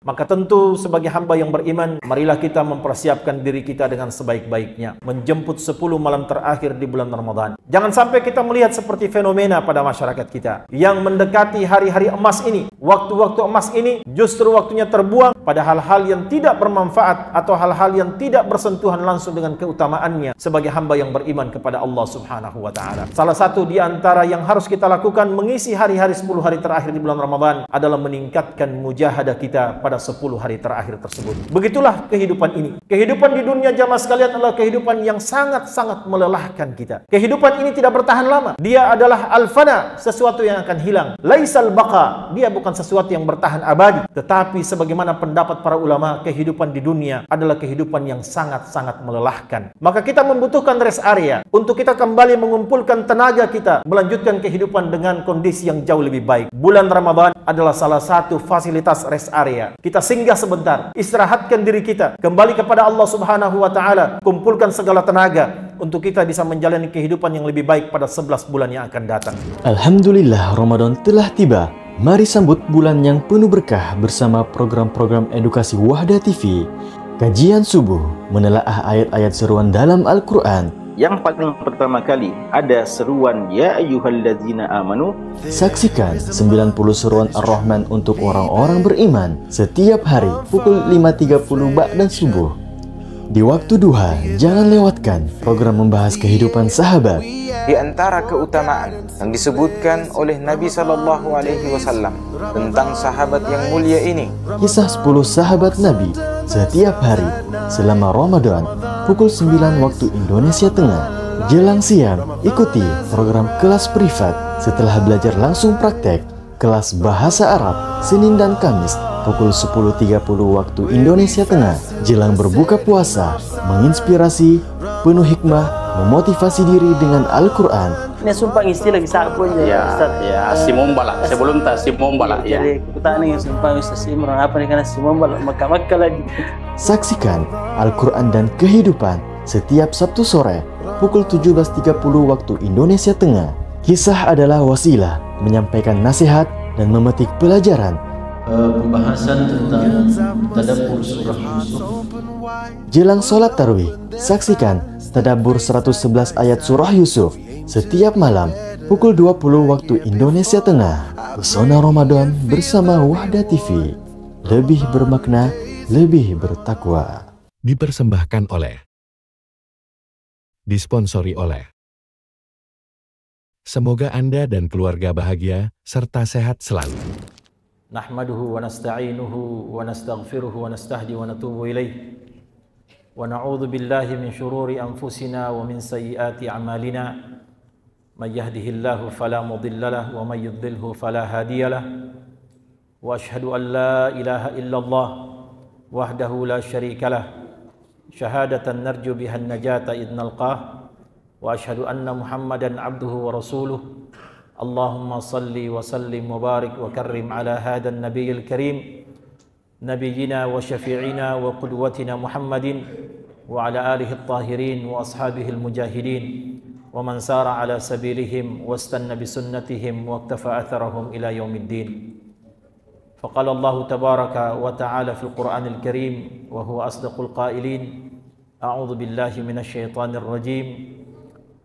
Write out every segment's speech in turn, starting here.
Maka tentu sebagai hamba yang beriman, marilah kita mempersiapkan diri kita dengan sebaik-baiknya menjemput 10 malam terakhir di bulan Ramadan. Jangan sampai kita melihat seperti fenomena pada masyarakat kita yang mendekati hari-hari emas ini, waktu-waktu emas ini justru waktunya terbuang pada hal-hal yang tidak bermanfaat atau hal-hal yang tidak bersentuhan langsung dengan keutamaannya sebagai hamba yang beriman kepada Allah Subhanahu wa taala. Salah satu di antara yang harus kita lakukan mengisi hari-hari 10 hari terakhir di bulan Ramadan adalah meningkatkan mujahadah kita pada 10 hari terakhir tersebut. Begitulah kehidupan ini. Kehidupan di dunia jamaah sekalian adalah kehidupan yang sangat-sangat melelahkan kita. Kehidupan ini tidak bertahan lama. Dia adalah al-fana, sesuatu yang akan hilang. Laisal baqa, dia bukan sesuatu yang bertahan abadi. Tetapi sebagaimana pendapat para ulama, kehidupan di dunia adalah kehidupan yang sangat-sangat melelahkan. Maka kita membutuhkan rest area untuk kita kembali mengumpulkan tenaga kita, melanjutkan kehidupan dengan kondisi yang jauh lebih baik. Bulan Ramadan adalah salah satu fasilitas rest area. Kita singgah sebentar, istirahatkan diri kita, kembali kepada Allah Subhanahu wa taala, kumpulkan segala tenaga untuk kita bisa menjalani kehidupan yang lebih baik pada 11 bulan yang akan datang. Alhamdulillah, Ramadan telah tiba. Mari sambut bulan yang penuh berkah bersama program-program edukasi Wahda TV. Kajian subuh menelaah ayat-ayat seruan dalam Al-Quran. Yang paling pertama kali ada seruan Ya ayyuhalladzina amanu. Saksikan 90 seruan Ar-Rahman untuk orang-orang beriman setiap hari pukul 5.30 ba'da subuh. Di waktu duha, jangan lewatkan program membahas kehidupan sahabat. Di antara keutamaan yang disebutkan oleh Nabi SAW tentang sahabat yang mulia ini, Kisah 10 sahabat Nabi setiap hari selama Ramadan pukul 9 waktu Indonesia Tengah. Jelang siang, ikuti program kelas privat setelah belajar langsung praktek kelas bahasa Arab Senin dan Kamis pukul 10.30 waktu Indonesia Tengah. Jelang berbuka puasa, menginspirasi, penuh hikmah, memotivasi diri dengan Al-Quran. Ini sumpah istilah kisah pun Ya, Simombala. Sebelum tak Simombala. Ya. Jadi kita nih sumpah Ustaz Imran apa nih karena Simombala Maka lagi. Saksikan Al-Quran dan kehidupan setiap Sabtu sore pukul 17.30 waktu Indonesia Tengah. Kisah adalah wasilah menyampaikan nasihat dan memetik pelajaran. Pembahasan tentang tadabbur surah Yusuf. Jelang sholat tarawih, saksikan tadabbur 111 ayat surah Yusuf setiap malam pukul 20 waktu Indonesia Tengah. Pesona Ramadan bersama Wahda TV, lebih bermakna, lebih bertakwa. Dipersembahkan oleh, disponsori oleh. Semoga Anda dan keluarga bahagia serta sehat selalu. Nahmaduhu wa nasta'inuhu wa nastaghfiruhu wa nastahdi wa natubu ilaih. Wa na'udzu billahi min syururi anfusina wa min sayyiati a'malina. May yahdihillahu fala mudilla lahu wa may yudlilhu fala hadiya lahu. Wa asyhadu an la ilaha illallah wahdahu la syarika lah. Syahadatan narju biha an-najata idh nalqah. Wa asyhadu anna Muhammadan abduhu wa rasuluh. Allahumma salli wa sallim wa barik wa karrim ala hadha an-nabiyil karim nabiyyina wa syafi'ina wa qudwatina Muhammadin wa ala alihi at-tahirin wa ashabihi al-mujahidin wa man sara ala sabilihim wa istanna bi sunnatihim wa iktafa atharahum ila yaumiddin. Faqala Allah tabaraka wa ta'ala fil Qur'anil Karim wa huwa asdaqul qailin. A'udzu billahi minasy syaithanir rajim.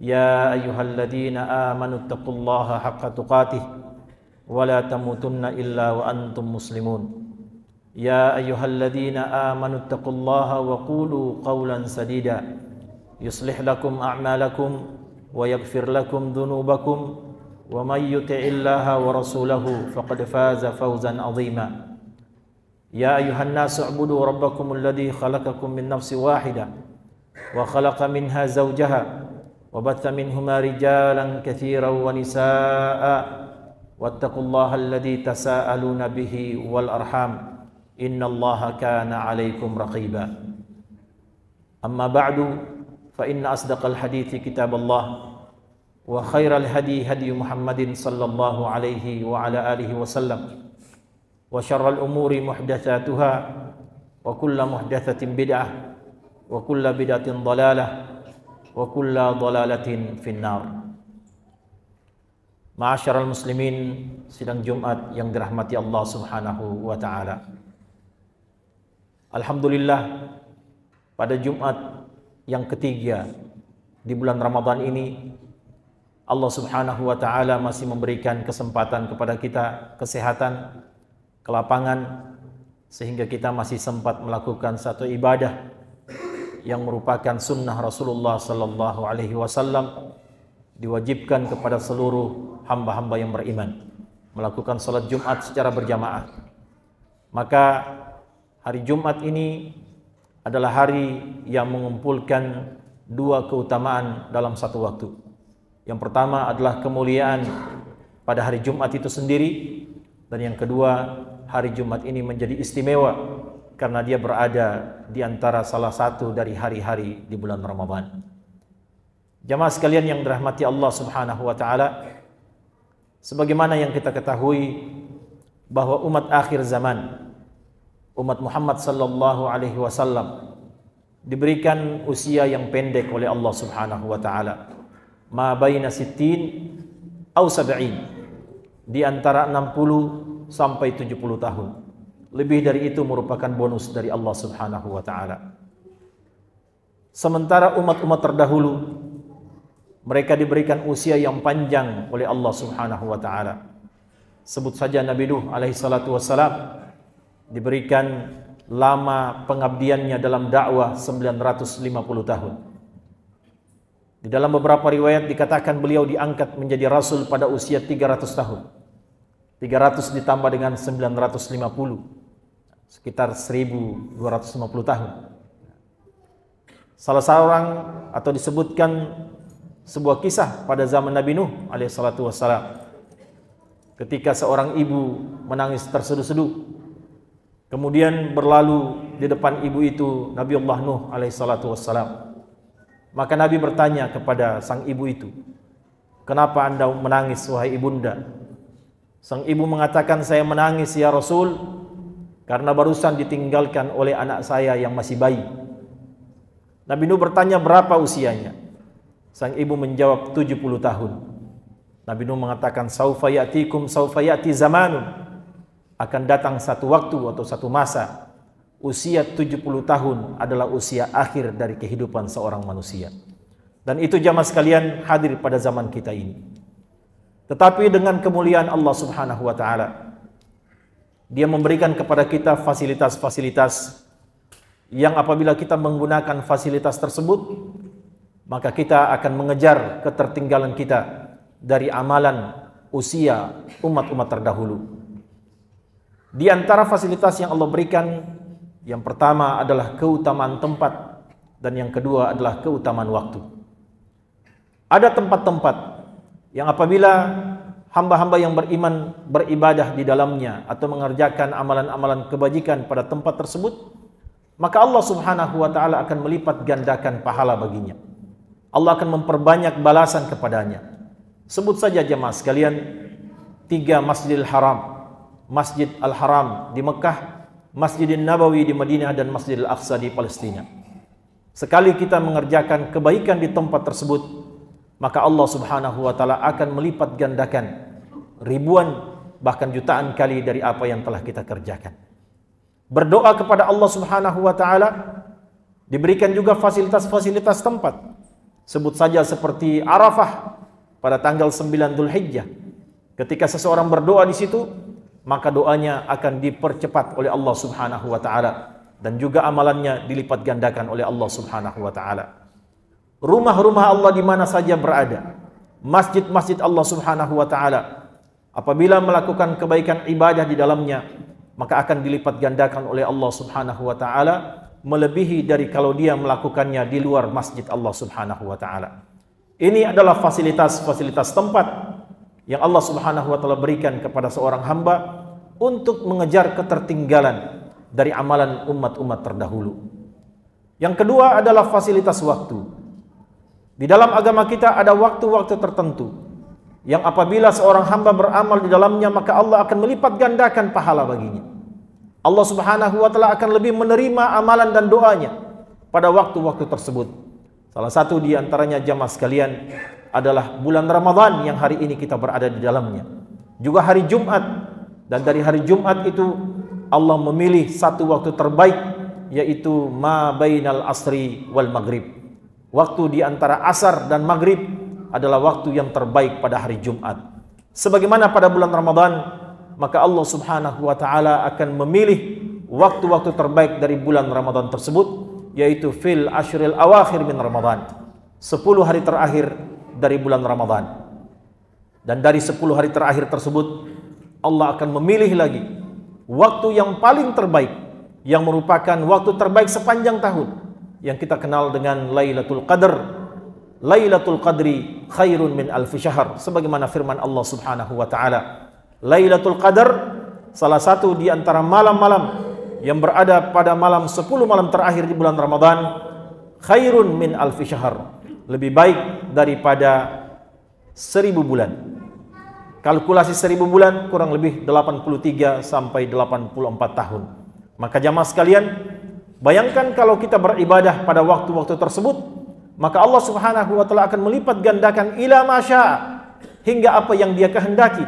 Ya ayyuhalladzina amanu taqullaha haqqa tuqatih wa la tamutunna illa wa antum muslimun. Ya ayyuhalladzina amanu taqullaha wa qulu qawlan sadida yuslih lakum a'malakum wa yaghfir lakum dhunubakum wa may yuti'illaha wa rasulahu faqad faza fawzan 'azima. Ya ayyuhan nasu u'budu rabbakum alladzi khalaqakum min nafsin wahidah wa khalaqa minha zawjaha وبث منهما رجالا كثيرا ونساء واتقوا الله الذي تساءلون به والأرحام إن الله كان عليكم رقيبا. أما بعد فإن أصدق الحديث كتاب الله وخير الهدي هدي محمد صلى الله عليه وعلى آله وسلم وشر الأمور محدثاتها وكل محدثة بدعة وكل بدعة ضلالة wa kulla dhalalatin finnar. Ma'asyiral muslimin, sidang Jumat yang dirahmati Allah Subhanahu wa taala. Alhamdulillah, pada Jumat yang ketiga di bulan Ramadan ini, Allah Subhanahu wa Ta'ala masih memberikan kesempatan kepada kita, kesehatan, kelapangan, sehingga kita masih sempat melakukan satu ibadah yang merupakan sunnah Rasulullah Sallallahu Alaihi Wasallam, diwajibkan kepada seluruh hamba-hamba yang beriman melakukan salat Jumat secara berjamaah. Maka hari Jumat ini adalah hari yang mengumpulkan dua keutamaan dalam satu waktu. Yang pertama adalah kemuliaan pada hari Jumat itu sendiri, dan yang kedua, hari Jumat ini menjadi istimewa karena dia berada di antara salah satu dari hari-hari di bulan Ramadan. Jamaah sekalian yang dirahmati Allah Subhanahu wa Ta'ala, sebagaimana yang kita ketahui bahwa umat akhir zaman, umat Muhammad sallallahu alaihi wasallam, diberikan usia yang pendek oleh Allah Subhanahu wa Ta'ala, ma baina 60 au 70, di antara 60 sampai 70 tahun. Lebih dari itu merupakan bonus dari Allah Subhanahu wa Ta'ala. Sementara umat-umat terdahulu, mereka diberikan usia yang panjang oleh Allah Subhanahu wa Ta'ala. Sebut saja Nabi Nuh alaihi salatu wassalam, diberikan lama pengabdiannya dalam dakwah 950 tahun. Di dalam beberapa riwayat dikatakan beliau diangkat menjadi rasul pada usia 300 tahun. 300 ditambah dengan 950, sekitar 1250 tahun. Salah seorang, atau disebutkan sebuah kisah pada zaman Nabi Nuh alaihi salatu wassalam, ketika seorang ibu menangis terseduh-seduh, kemudian berlalu di depan ibu itu Nabiullah Nuh alaihi salatu wassalam. Maka Nabi bertanya kepada sang ibu itu, "Kenapa Anda menangis, wahai ibunda?" Sang ibu mengatakan, "Saya menangis ya Rasul, karena barusan ditinggalkan oleh anak saya yang masih bayi." Nabi Nuh bertanya berapa usianya. Sang ibu menjawab 70 tahun. Nabi Nuh mengatakan, "Saufa ya'ti zamanun." Akan datang satu waktu atau satu masa, usia 70 tahun adalah usia akhir dari kehidupan seorang manusia. Dan itu jamaah sekalian hadir pada zaman kita ini. Tetapi dengan kemuliaan Allah Subhanahu wa Ta'ala, Dia memberikan kepada kita fasilitas-fasilitas yang apabila kita menggunakan fasilitas tersebut, maka kita akan mengejar ketertinggalan kita dari amalan usia umat-umat terdahulu. Di antara fasilitas yang Allah berikan, yang pertama adalah keutamaan tempat, dan yang kedua adalah keutamaan waktu. Ada tempat-tempat yang apabila hamba-hamba yang beriman beribadah di dalamnya atau mengerjakan amalan-amalan kebajikan pada tempat tersebut, maka Allah Subhanahu wa Ta'ala akan melipat gandakan pahala baginya. Allah akan memperbanyak balasan kepadanya. Sebut saja jemaah sekalian, 3 Masjidil Haram: Masjid Al-Haram di Mekah, Masjidin Nabawi di Madinah, dan Masjidil Aqsa di Palestina. Sekali kita mengerjakan kebaikan di tempat tersebut, maka Allah Subhanahu wa Ta'ala akan melipat gandakan ribuan bahkan jutaan kali dari apa yang telah kita kerjakan. Berdoa kepada Allah Subhanahu wa Ta'ala diberikan juga fasilitas-fasilitas tempat. Sebut saja seperti Arafah pada tanggal 9 Dzulhijjah. Ketika seseorang berdoa di situ, maka doanya akan dipercepat oleh Allah Subhanahu wa Ta'ala, dan juga amalannya dilipat gandakan oleh Allah Subhanahu wa Ta'ala. Rumah-rumah Allah di mana saja berada, masjid-masjid Allah Subhanahu wa Ta'ala, apabila melakukan kebaikan ibadah di dalamnya, maka akan dilipat gandakan oleh Allah Subhanahu wa Ta'ala, melebihi dari kalau dia melakukannya di luar masjid Allah Subhanahu wa Ta'ala. Ini adalah fasilitas-fasilitas tempat yang Allah Subhanahu wa Ta'ala berikan kepada seorang hamba untuk mengejar ketertinggalan dari amalan umat-umat terdahulu. Yang kedua adalah fasilitas waktu. Di dalam agama kita ada waktu-waktu tertentu yang apabila seorang hamba beramal di dalamnya, maka Allah akan melipat gandakan pahala baginya. Allah Subhanahu wa Ta'ala akan lebih menerima amalan dan doanya pada waktu-waktu tersebut. Salah satu di antaranya jamaah sekalian adalah bulan Ramadan yang hari ini kita berada di dalamnya. Juga hari Jumat, dan dari hari Jumat itu Allah memilih satu waktu terbaik yaitu ma bainal asri wal maghrib. Waktu di antara asar dan maghrib adalah waktu yang terbaik pada hari Jumat. Sebagaimana pada bulan Ramadan, maka Allah Subhanahu wa taala akan memilih waktu-waktu terbaik dari bulan Ramadan tersebut, yaitu fil ashril awakhir min Ramadan, 10 hari terakhir dari bulan Ramadan. Dan dari 10 hari terakhir tersebut, Allah akan memilih lagi waktu yang paling terbaik, yang merupakan waktu terbaik sepanjang tahun, yang kita kenal dengan Lailatul Qadar. Lailatul Qadri khairun min alfi syahr, sebagaimana firman Allah Subhanahu wa taala. Lailatul Qadar salah satu di antara malam-malam yang berada pada malam 10 malam terakhir di bulan Ramadan, khairun min alfi syahr, lebih baik daripada 1000 bulan. Kalkulasi 1000 bulan kurang lebih 83 sampai 84 tahun. Maka jamaah sekalian, bayangkan kalau kita beribadah pada waktu-waktu tersebut, maka Allah Subhanahu wa taala akan melipat gandakan ila masya, hingga apa yang Dia kehendaki.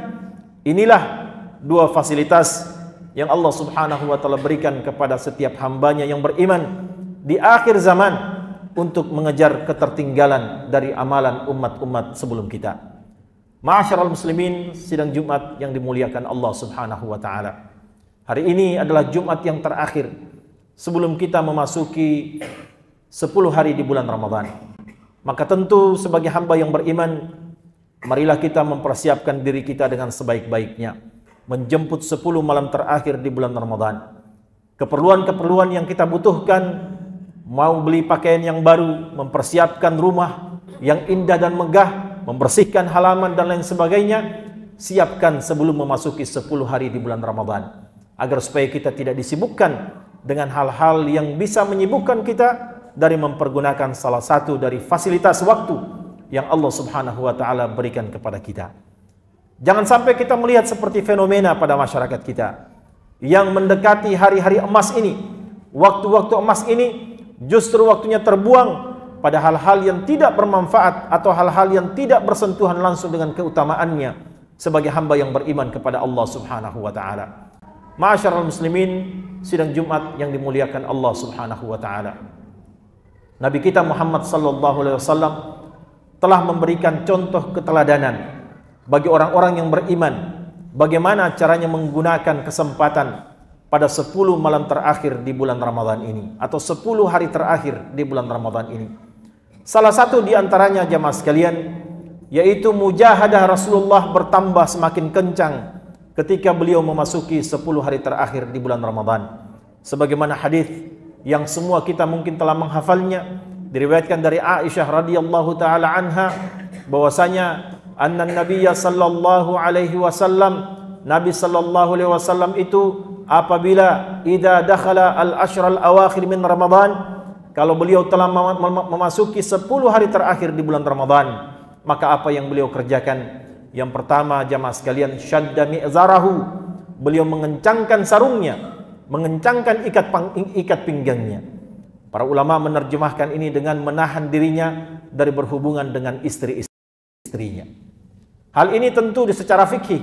Inilah dua fasilitas yang Allah Subhanahu wa taala berikan kepada setiap hambanya yang beriman di akhir zaman untuk mengejar ketertinggalan dari amalan umat-umat sebelum kita. Ma'asyiral muslimin, sidang Jumat yang dimuliakan Allah Subhanahu wa taala. Hari ini adalah Jumat yang terakhir sebelum kita memasuki 10 hari di bulan Ramadan. Maka tentu sebagai hamba yang beriman, marilah kita mempersiapkan diri kita dengan sebaik-baiknya, menjemput 10 malam terakhir di bulan Ramadan. Keperluan-keperluan yang kita butuhkan, mau beli pakaian yang baru, mempersiapkan rumah yang indah dan megah, membersihkan halaman dan lain sebagainya, siapkan sebelum memasuki 10 hari di bulan Ramadan, agar supaya kita tidak disibukkan dengan hal-hal yang bisa menyibukkan kita dari mempergunakan salah satu dari fasilitas waktu yang Allah Subhanahu wa taala berikan kepada kita. Jangan sampai kita melihat seperti fenomena pada masyarakat kita yang mendekati hari-hari emas ini, waktu-waktu emas ini justru waktunya terbuang pada hal-hal yang tidak bermanfaat atau hal-hal yang tidak bersentuhan langsung dengan keutamaannya sebagai hamba yang beriman kepada Allah Subhanahu wa taala. Ma'asyiral muslimin, sidang Jumat yang dimuliakan Allah Subhanahu wa taala. Nabi kita Muhammad sallallahu alaihi wasallam telah memberikan contoh keteladanan bagi orang-orang yang beriman, bagaimana caranya menggunakan kesempatan pada 10 malam terakhir di bulan Ramadan ini, atau 10 hari terakhir di bulan Ramadan ini. Salah satu di antaranya jamaah sekalian, yaitu mujahadah Rasulullah bertambah semakin kencang ketika beliau memasuki 10 hari terakhir di bulan Ramadan. Sebagaimana hadis yang semua kita mungkin telah menghafalnya, diriwayatkan dari Aisyah radhiyallahu taala anha, bahwasanya anna nabiyya sallallahu alaihi wasallam, Nabi sallallahu alaihi wasallam itu apabila idza dakhala al-ashr al-awakhir min Ramadan, kalau beliau telah memasuki 10 hari terakhir di bulan Ramadan, maka apa yang beliau kerjakan? Yang pertama jamaah sekalian, syadda mi'zarahu, beliau mengencangkan sarungnya, mengencangkan ikat pinggangnya. Para ulama menerjemahkan ini dengan menahan dirinya dari berhubungan dengan istri-istrinya. Hal ini tentu secara fikih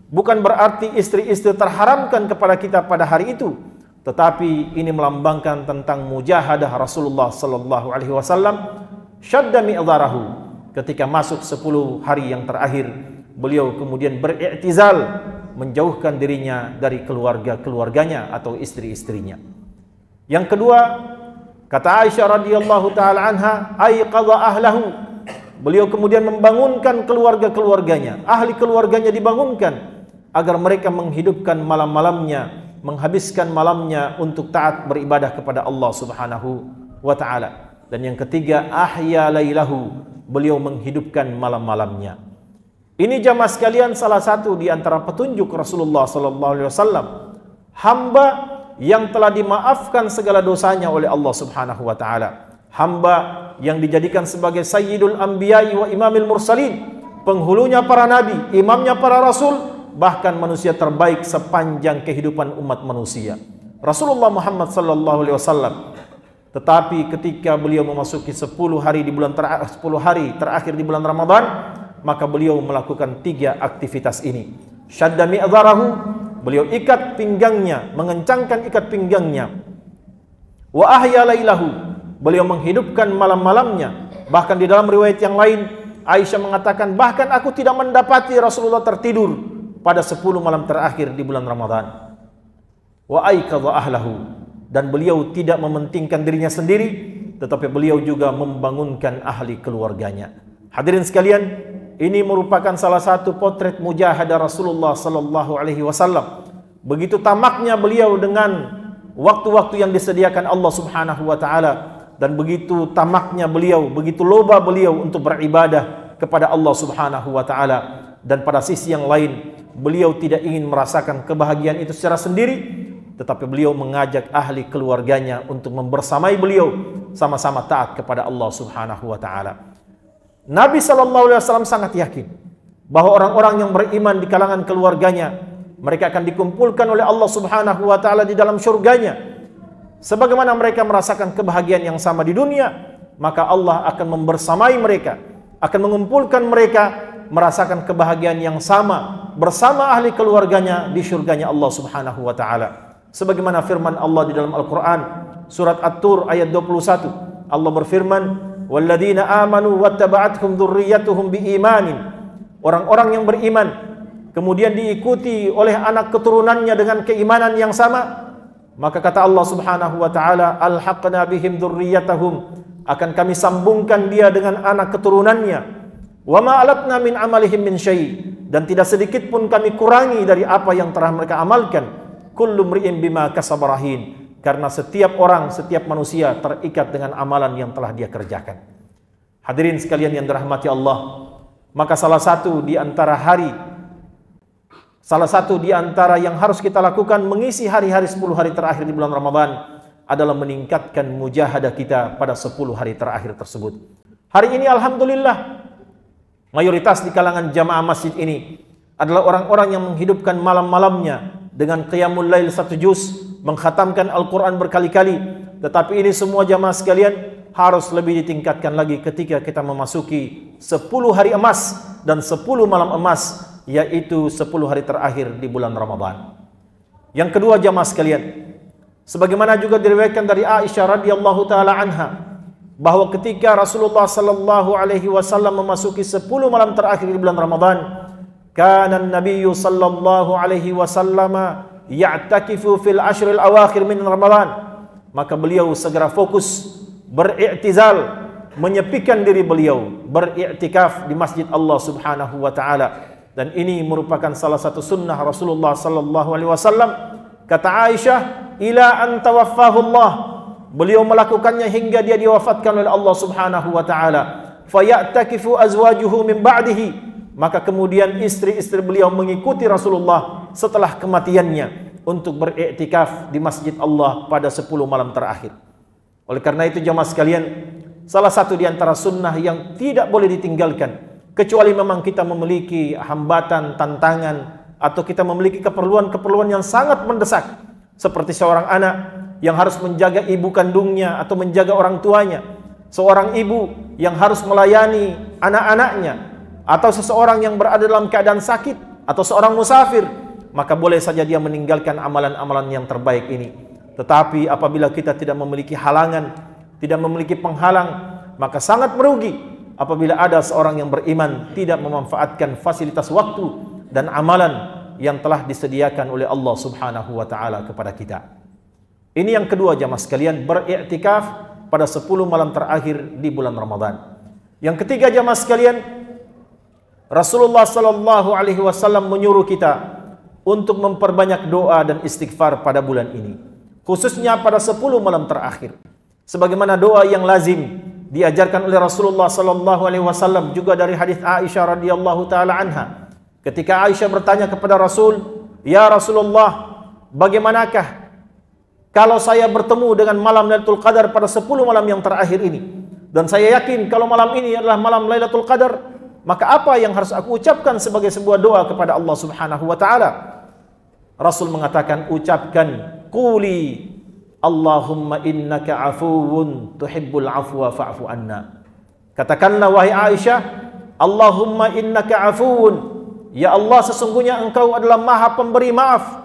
bukan berarti istri-istri terharamkan kepada kita pada hari itu, tetapi ini melambangkan tentang mujahadah Rasulullah sallallahu alaihi wasallam, syadda mi'zarahu, ketika masuk 10 hari yang terakhir, beliau kemudian beri'tizal, menjauhkan dirinya dari keluarganya atau istri-istrinya. Yang kedua, kata Aisyah radhiyallahu taala anha, aiqadha ahlahu, beliau kemudian membangunkan keluarganya, ahli keluarganya dibangunkan agar mereka menghidupkan malam-malamnya, menghabiskan malamnya untuk taat beribadah kepada Allah Subhanahu wa taala. Dan yang ketiga, ahya lailahu, beliau menghidupkan malam-malamnya. Ini jamaah sekalian salah satu di antara petunjuk Rasulullah sallallahu alaihi wasallam, hamba yang telah dimaafkan segala dosanya oleh Allah Subhanahu wa taala, hamba yang dijadikan sebagai sayyidul anbiya'i wa imamil mursalin, penghulunya para nabi, imamnya para rasul, bahkan manusia terbaik sepanjang kehidupan umat manusia, Rasulullah Muhammad sallallahu alaihi wasallam. Tetapi ketika beliau memasuki 10 hari terakhir di bulan Ramadan, maka beliau melakukan 3 aktivitas ini. Syadda mi'zarahu, beliau ikat pinggangnya, mengencangkan ikat pinggangnya. wa ahya lailahu, beliau menghidupkan malam-malamnya. Bahkan di dalam riwayat yang lain Aisyah mengatakan, bahkan aku tidak mendapati Rasulullah tertidur pada 10 malam terakhir di bulan Ramadan. Wa aikadha ahlahu, dan beliau tidak mementingkan dirinya sendiri, tetapi beliau juga membangunkan ahli keluarganya. Hadirin sekalian, ini merupakan salah satu potret mujahadah Rasulullah sallallahu alaihi wasallam. Begitu tamaknya beliau dengan waktu-waktu yang disediakan Allah Subhanahu wa taala, dan begitu tamaknya beliau, begitu loba beliau untuk beribadah kepada Allah Subhanahu wa taala. Dan pada sisi yang lain, beliau tidak ingin merasakan kebahagiaan itu secara sendiri, tetapi beliau mengajak ahli keluarganya untuk membersamai beliau sama-sama taat kepada Allah Subhanahu wa taala. Nabi sallallahu alaihi wasallam sangat yakin bahwa orang-orang yang beriman di kalangan keluarganya, mereka akan dikumpulkan oleh Allah Subhanahu wa taala di dalam surganya. Sebagaimana mereka merasakan kebahagiaan yang sama di dunia, maka Allah akan membersamai mereka, akan mengumpulkan mereka merasakan kebahagiaan yang sama bersama ahli keluarganya di surganya Allah Subhanahu wa taala. Sebagaimana firman Allah di dalam Al-Qur'an surat At-Tur ayat 21, Allah berfirman, "Walladzina amanu wattaba'athum dzurriyyatuhum biimanin." Orang-orang yang beriman kemudian diikuti oleh anak keturunannya dengan keimanan yang sama, maka kata Allah Subhanahu wa taala, "Alhaqna bihim dzurriyyatahum." Akan kami sambungkan dia dengan anak keturunannya. "Wa ma alatna min amalihim min syai'." Dan tidak sedikit pun kami kurangi dari apa yang telah mereka amalkan. Kullu mri'in bima kasaba rahin. Karena setiap orang, setiap manusia terikat dengan amalan yang telah dia kerjakan. Hadirin sekalian yang dirahmati Allah, maka salah satu di antara yang harus kita lakukan mengisi hari-hari 10 hari terakhir di bulan Ramadan adalah meningkatkan mujahadah kita pada 10 hari terakhir tersebut. Hari ini alhamdulillah, mayoritas di kalangan jamaah masjid ini adalah orang-orang yang menghidupkan malam-malamnya dengan qiyamul lail 1 juz, mengkhatamkan Al-Quran berkali-kali. Tetapi ini semua jamaah sekalian harus lebih ditingkatkan lagi ketika kita memasuki 10 hari emas dan 10 malam emas, yaitu 10 hari terakhir di bulan Ramadan. Yang kedua jamaah sekalian, sebagaimana juga diriwayatkan dari Aisyah radhiyallahu taala anha, bahwa ketika Rasulullah sallallahu alaihi wasallam memasuki 10 malam terakhir di bulan Ramadan, kana an-nabiyyu sallallahu alaihi wasallam ya'takifu fil ashril awakhir min Ramadan. Maka beliau segera fokus ber'i'tizal, menyepikan diri beliau, beriktikaf di masjid Allah Subhanahu wa taala. Dan ini merupakan salah satu sunnah Rasulullah sallallahu alaihi wasallam. Kata Aisyah, ila an tawaffahu Allah. Beliau melakukannya hingga dia diwafatkan oleh Allah Subhanahu wa taala. Fayatakifu azwajuhu min ba'dihi. Maka kemudian istri-istri beliau mengikuti Rasulullah setelah kematiannya untuk beriktikaf di masjid Allah pada 10 malam terakhir. Oleh karena itu jamaah sekalian, salah satu di antara sunnah yang tidak boleh ditinggalkan, kecuali memang kita memiliki hambatan, tantangan, atau kita memiliki keperluan-keperluan yang sangat mendesak, seperti seorang anak yang harus menjaga ibu kandungnya atau menjaga orang tuanya, seorang ibu yang harus melayani anak-anaknya, atau seseorang yang berada dalam keadaan sakit, atau seorang musafir, maka boleh saja dia meninggalkan amalan-amalan yang terbaik ini. Tetapi apabila kita tidak memiliki halangan, tidak memiliki penghalang, maka sangat merugi apabila ada seorang yang beriman tidak memanfaatkan fasilitas waktu dan amalan yang telah disediakan oleh Allah Subhanahu wa taala kepada kita. Ini yang kedua jamaah sekalian, beriktikaf pada 10 malam terakhir di bulan Ramadan. Yang ketiga jamaah sekalian, Rasulullah sallallahu alaihi wasallam menyuruh kita untuk memperbanyak doa dan istighfar pada bulan ini, khususnya pada 10 malam terakhir. Sebagaimana doa yang lazim diajarkan oleh Rasulullah sallallahu alaihi wasallam juga dari hadis Aisyah radhiyallahu taala anha. Ketika Aisyah bertanya kepada Rasul, "Ya Rasulullah, bagaimanakah kalau saya bertemu dengan malam Lailatul Qadar pada 10 malam yang terakhir ini? Dan saya yakin kalau malam ini adalah malam Lailatul Qadar, maka apa yang harus aku ucapkan sebagai sebuah doa kepada Allah Subhanahu wa taala?" Rasul mengatakan, ucapkan quli Allahumma innaka afuwun tuhibbul afwa fa'fu anna. Katakanlah wahai Aisyah, Allahumma innaka afuwun, ya Allah sesungguhnya engkau adalah maha pemberi maaf,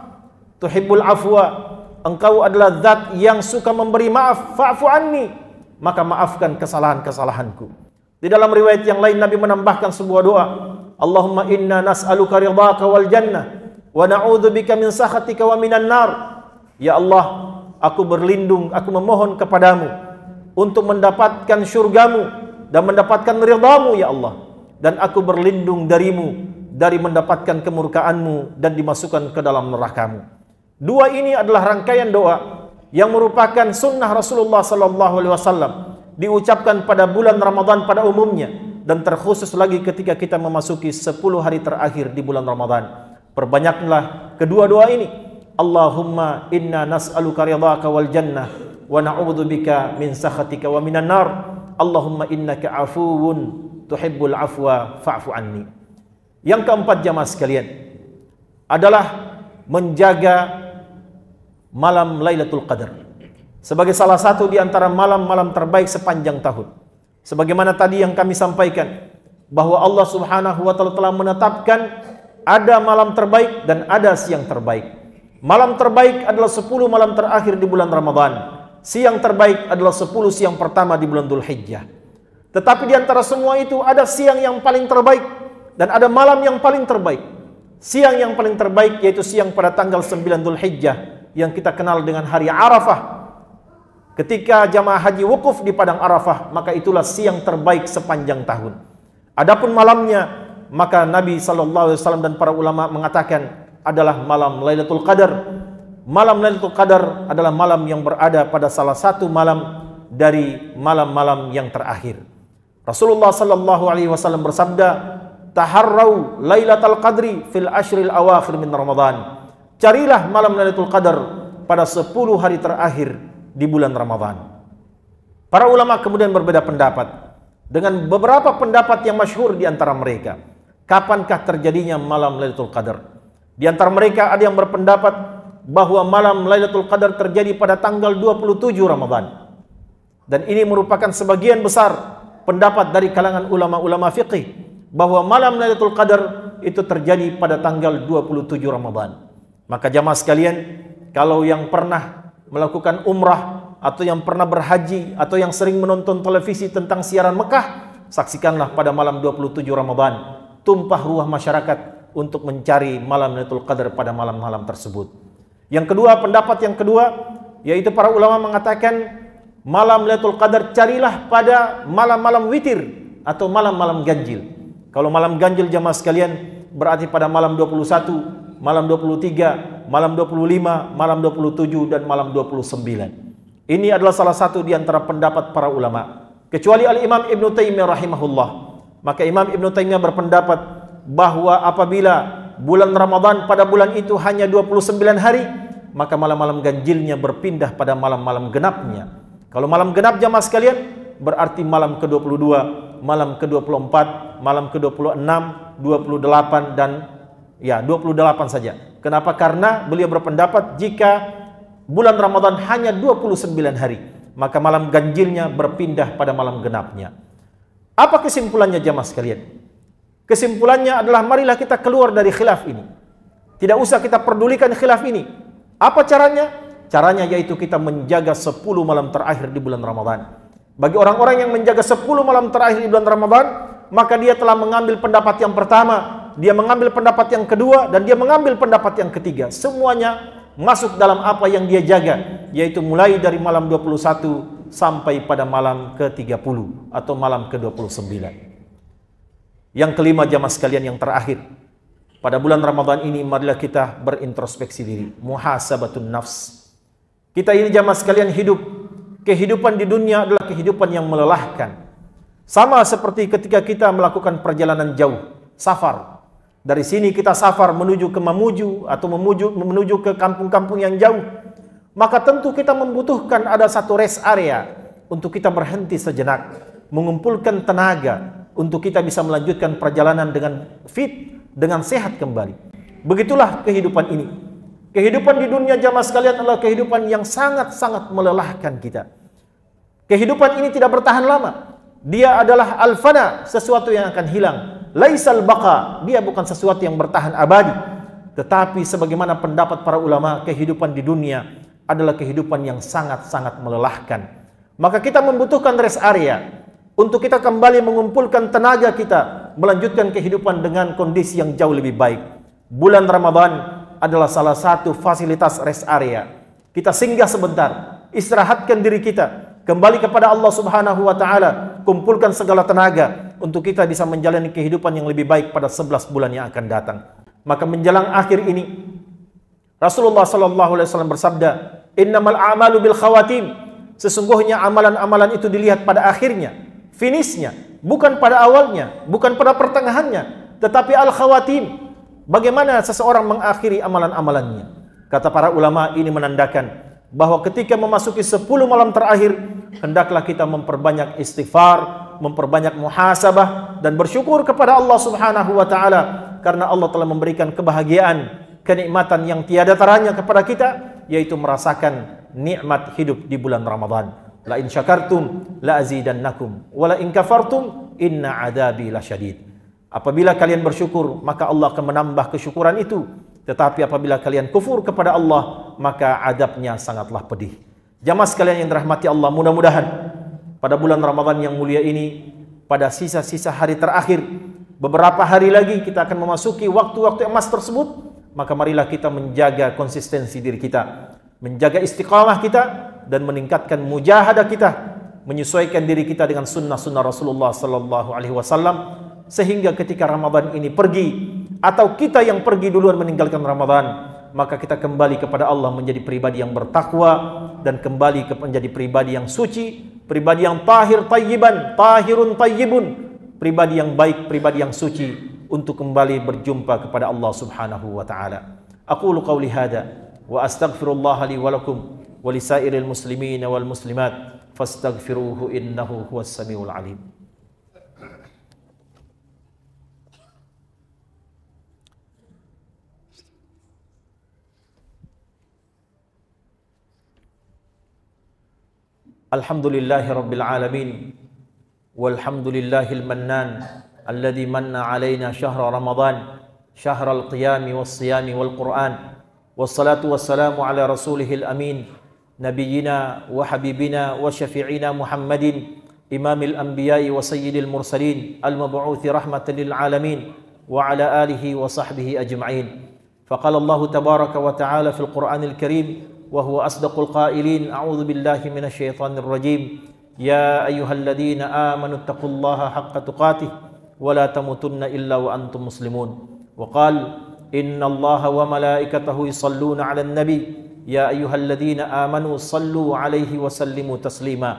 tuhibbul afwa, Engkau adalah zat yang suka memberi maaf. Fa'fu anni, maka maafkan kesalahan-kesalahanku. Di dalam riwayat yang lain Nabi menambahkan sebuah doa, Allahumma inna nas'aluka ridhaka wal jannah wa na'udzubika min sakhatika wa minan nar. Ya Allah, aku berlindung, aku memohon kepadamu untuk mendapatkan syurgamu dan mendapatkan ridhamu ya Allah, dan aku berlindung darimu dari mendapatkan kemurkaanmu dan dimasukkan ke dalam nerakamu. Dua ini adalah rangkaian doa yang merupakan sunnah Rasulullah SAW, diucapkan pada bulan Ramadan pada umumnya, dan terkhusus lagi ketika kita memasuki 10 hari terakhir di bulan Ramadan. Perbanyaklah kedua doa ini. Allahumma inna nas'aluka ridhaka wal jannah wa na'udzubika min sakhatika wa minan nar. Allahumma innaka afuwun tuhibbul afwa fa'fu anni. Yang keempat jamaah sekalian adalah menjaga malam Lailatul Qadar sebagai salah satu di antara malam-malam terbaik sepanjang tahun. Sebagaimana tadi yang kami sampaikan, bahwa Allah Subhanahu wa taala telah menetapkan ada malam terbaik dan ada siang terbaik. Malam terbaik adalah 10 malam terakhir di bulan Ramadan. Siang terbaik adalah 10 siang pertama di bulan Dzulhijjah. Tetapi di antara semua itu ada siang yang paling terbaik dan ada malam yang paling terbaik. Siang yang paling terbaik yaitu siang pada tanggal 9 Dzulhijjah yang kita kenal dengan hari Arafah. Ketika jamaah haji wukuf di padang Arafah, maka itulah siang terbaik sepanjang tahun. Adapun malamnya, maka Nabi SAW dan para ulama mengatakan adalah malam Lailatul Qadar. Malam Lailatul Qadar adalah malam yang berada pada salah satu malam dari malam-malam yang terakhir. Rasulullah SAW bersabda, "Taharrau Lailatul Qadri fil ashril awakhir min Ramadan." Carilah malam Lailatul Qadar pada 10 hari terakhir di bulan Ramadan. Para ulama kemudian berbeda pendapat dengan beberapa pendapat yang masyhur di antara mereka. Kapankah terjadinya malam Lailatul Qadar? Di antara mereka ada yang berpendapat bahwa malam Lailatul Qadar terjadi pada tanggal 27 Ramadan. Dan ini merupakan sebagian besar pendapat dari kalangan ulama-ulama fiqih bahwa malam Lailatul Qadar itu terjadi pada tanggal 27 Ramadan. Maka jamaah sekalian, kalau yang pernah melakukan umrah atau yang pernah berhaji atau yang sering menonton televisi tentang siaran Mekah, saksikanlah pada malam 27 Ramadan tumpah ruah masyarakat untuk mencari malam Lailatul Qadar pada malam-malam tersebut. Yang kedua, pendapat yang kedua yaitu para ulama mengatakan malam Lailatul Qadar carilah pada malam-malam witir atau malam-malam ganjil. Kalau malam ganjil jamaah sekalian berarti pada malam 21, malam 23, malam 25, malam 27 dan malam 29. Ini adalah salah satu di antara pendapat para ulama. Kecuali Al-Imam Ibn Taimiyah rahimahullah. Maka Imam Ibn Taimiyah berpendapat bahwa apabila bulan Ramadan pada bulan itu hanya 29 hari, maka malam-malam ganjilnya berpindah pada malam-malam genapnya. Kalau malam genap jamaah sekalian berarti malam ke-22, malam ke-24, malam ke-26, 28 dan 28 saja. Kenapa? Karena beliau berpendapat jika bulan Ramadan hanya 29 hari, maka malam ganjilnya berpindah pada malam genapnya. Apa kesimpulannya jamaah sekalian? Kesimpulannya adalah marilah kita keluar dari khilaf ini. Tidak usah kita pedulikan khilaf ini. Apa caranya? Caranya yaitu kita menjaga 10 malam terakhir di bulan Ramadan. Bagi orang-orang yang menjaga 10 malam terakhir di bulan Ramadan, maka dia telah mengambil pendapat yang pertama, dia mengambil pendapat yang kedua, dan dia mengambil pendapat yang ketiga. Semuanya masuk dalam apa yang dia jaga, yaitu mulai dari malam 21 sampai pada malam ke-30 atau malam ke-29. Yang kelima jamaah sekalian yang terakhir, pada bulan Ramadan ini marilah kita berintrospeksi diri, muhasabatun nafs. Kita ini jamaah sekalian hidup, kehidupan di dunia adalah kehidupan yang melelahkan. Sama seperti ketika kita melakukan perjalanan jauh, safar. Dari sini kita safar menuju ke Mamuju atau menuju ke kampung-kampung yang jauh. Maka tentu kita membutuhkan ada satu rest area untuk kita berhenti sejenak, mengumpulkan tenaga untuk kita bisa melanjutkan perjalanan dengan fit, dengan sehat kembali. Begitulah kehidupan ini. Kehidupan di dunia jamaah sekalian adalah kehidupan yang sangat-sangat melelahkan kita. Kehidupan ini tidak bertahan lama. Dia adalah al-fana, sesuatu yang akan hilang. Laisal baqa, dia bukan sesuatu yang bertahan abadi. Tetapi sebagaimana pendapat para ulama, kehidupan di dunia adalah kehidupan yang sangat-sangat melelahkan. Maka kita membutuhkan rest area untuk kita kembali mengumpulkan tenaga kita, melanjutkan kehidupan dengan kondisi yang jauh lebih baik. Bulan Ramadan adalah salah satu fasilitas rest area. Kita singgah sebentar, istirahatkan diri kita, kembali kepada Allah Subhanahu wa taala, kumpulkan segala tenaga untuk kita bisa menjalani kehidupan yang lebih baik pada 11 bulan yang akan datang. Maka menjelang akhir ini Rasulullah sallallahu alaihi wasallam bersabda, "Innamal a'malu bil khawatim." Sesungguhnya amalan-amalan itu dilihat pada akhirnya, finishnya, bukan pada awalnya, bukan pada pertengahannya, tetapi al-khawatim. Bagaimana seseorang mengakhiri amalan-amalannya? Kata para ulama, ini menandakan bahwa ketika memasuki 10 malam terakhir, hendaklah kita memperbanyak istighfar, memperbanyak muhasabah, dan bersyukur kepada Allah Subhanahu wa ta'ala, karena Allah telah memberikan kebahagiaan, kenikmatan yang tiada taranya kepada kita, yaitu merasakan nikmat hidup di bulan Ramadan. La in syakartum la azidannakum wa la in kafartum inna adabi lasyadid. Apabila kalian bersyukur, maka Allah akan menambah kesyukuran itu. Tetapi apabila kalian kufur kepada Allah, maka adabnya sangatlah pedih. Jamaah sekalian yang dirahmati Allah, mudah-mudahan pada bulan Ramadan yang mulia ini, pada sisa-sisa hari terakhir, beberapa hari lagi kita akan memasuki waktu-waktu emas tersebut, maka marilah kita menjaga konsistensi diri kita, menjaga istiqamah kita, dan meningkatkan mujahadah kita, menyesuaikan diri kita dengan sunnah-sunnah Rasulullah sallallahu alaihi wasallam, sehingga ketika Ramadan ini pergi, atau kita yang pergi duluan meninggalkan Ramadan, maka kita kembali kepada Allah menjadi pribadi yang bertakwa, dan kembali menjadi pribadi yang suci, pribadi yang tahirun tayyibun, pribadi yang baik, pribadi yang suci, untuk kembali berjumpa kepada Allah Subhanahu wa taala. Aqulu qawli hadza wa astaghfirullah li wa lakum wa lisairil muslimin wal muslimat fastaghfiruhu innahu huwas samiul alim. Alhamdulillahi rabbil alamin, walhamdulillahil mannan alladhi manna alaina syahra Ramadan, syahral qiyami was siyami wal Qur'an, wassalatu wassalamu ala rasulihil amin, nabiyyina wa habibina wa syafi'ina Muhammadin, imamil anbiya'i wa sayyidil mursalin, al-mab'uthi rahmatan lil alamin, wa ala alihi wa sahbihi ajma'in. Faqala Allah tabaraka wa ta'ala fil Qur'anil Karim, وهو أصدق القائلين: أعوذ بالله من الشيطان الرجيم يا أيها الذين آمنوا اتقوا الله حق تقاته ولا تموتن إلا وأنتم مسلمون. وقال: إن الله وملائكته يصلون على النبي يا أيها الذين آمنوا صلوا عليه وسلموا تسليما.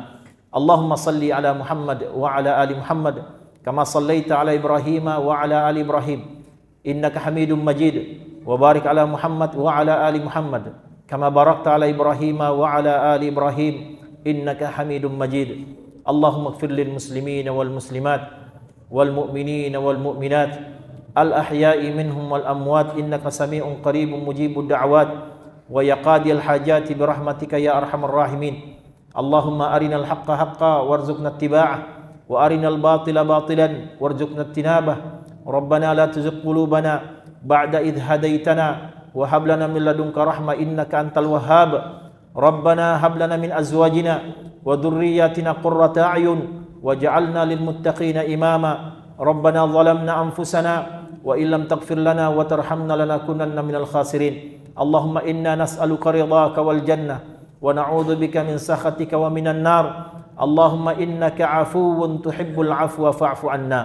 اللهم صل على محمد وعلى آل محمد كما صليت على إبراهيم وعلى آل إبراهيم إنك حميد مجيد. وبارك على محمد وعلى آل محمد كما باركت على إبراهيم وعلى آل إبراهيم إنك حميد مجيد. اللهم اغفر للمسلمين والمسلمات والمؤمنين والمؤمنات الأحياء منهم والأموات إنك سميع قريب مجيب الدعوات ويا قاضي الحاجات برحمتك يا أرحم الراحمين. اللهم أرنا الحق حقا وارزقنا اتباعه وأرنا الباطل باطلا وارزقنا اجتنابه. ربنا لا تزغ قلوبنا بعد إذ هديتنا وهب لنا من لدنك رحمة إنك أنت الوهاب. ربنا هب لنا من أزواجنا وذرياتنا قرة أعين واجعلنا للمتقين إماما. ربنا ظلمنا أنفسنا وإن لم تغفر لنا وترحمنا لنكونن من الخاسرين. اللهم إنا نسألك رضاك والجنة ونعوذ بك من سخطك ومن النار. اللهم إنك عفو تحب العفو فاعف عنا.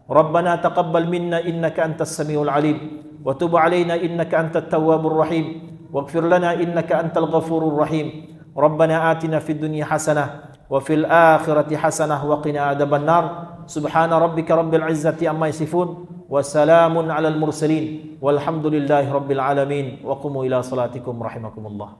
ربنا تقبل منا إنك أنت السميع العليم وتب علينا إنك أنت التواب الرحيم واغفر لنا إنك أنت الغفور الرحيم. ربنا آتنا في الدنيا حسنة وفي الآخرة حسنة وقنا عذاب النار. سبحان ربك رب العزة عما يصفون وسلام على المرسلين والحمد لله رب العالمين. وقوموا إلى صلاتكم رحمكم الله.